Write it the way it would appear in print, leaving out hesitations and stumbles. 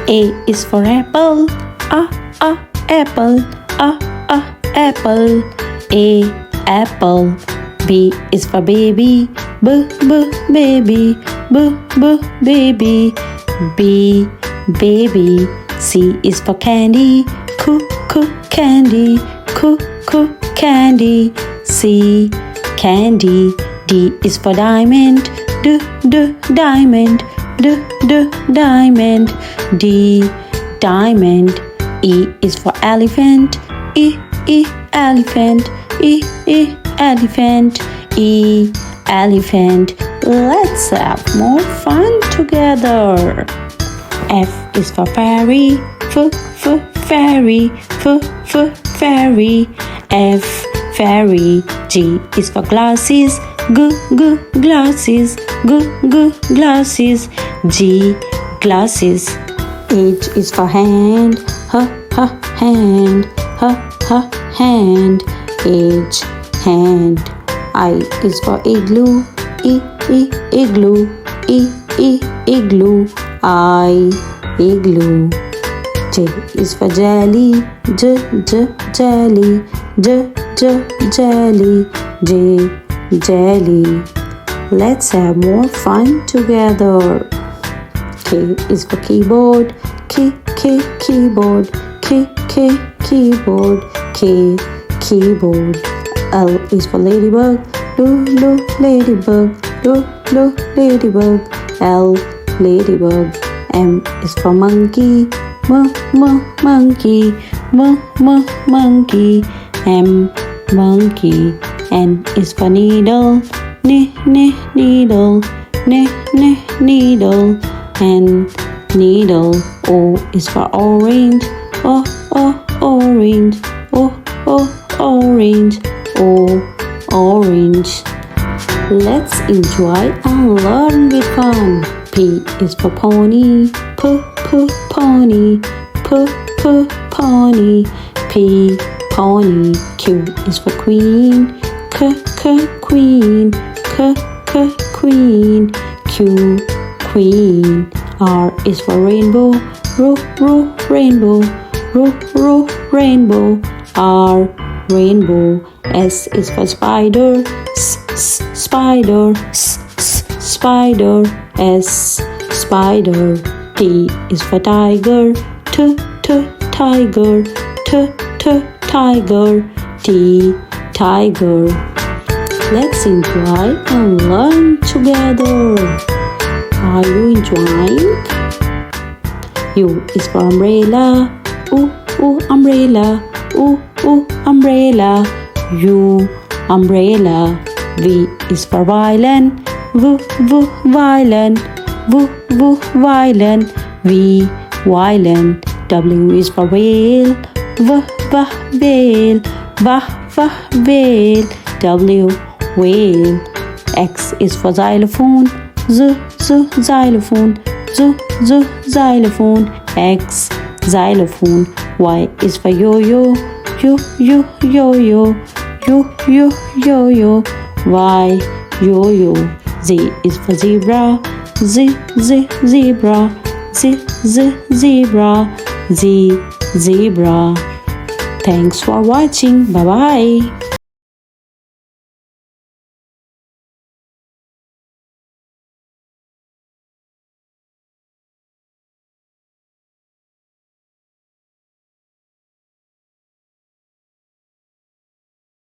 A is for apple. Apple. Apple. A, apple. B is for baby. Baby. Baby. B, baby. C is for candy. Candy. Candy. C, candy. D is for diamond. Diamond. Diamond. D, diamond. E is for elephant. Elephant. Elephant. E, elephant. Let's have more fun together. F is for fairy. Fairy. Fairy. F, fairy. G is for glasses. Glasses. Glasses. G, glasses. H is for hand. Hand. Hand. H, hand. I is for igloo. Igloo. Igloo. I, igloo. J is for jelly. Jelly. Jelly. J, jelly. Let's have more fun together. K is for keyboard. Keyboard. Keyboard. K, keyboard. L is for ladybug. Ladybug. Ladybug. L, ladybug. M is for monkey. Monkey. Monkey. M, monkey. N is for needle. Needle. Needle. N, needle. O is for orange. Orange. Orange. O, orange. Let's enjoy and learn with fun. P is for pony. Pony. Pony. P, pony. Q is for queen. Queen. Queen. Q, queen. R is for rainbow. Rainbow. Rainbow. R, rainbow. S is for spider. Spider. Spider. S, spider. T is for tiger. Tiger. Tiger. T, tiger. Let's enjoy and learn together. Are you enjoying? U is for umbrella. Umbrella. Umbrella. U, umbrella. V is for violin. Violin. Violin. V, violin. W is for whale. Whale. Whale. W, whale. X is for xylophone. Xylophone. Xylophone. X, xylophone. Y is for yo-yo. Yo-yo. Y, yo-yo. Z is for zebra. Zebra. Zebra. Z, zebra. Thanks for watching. Bye-bye.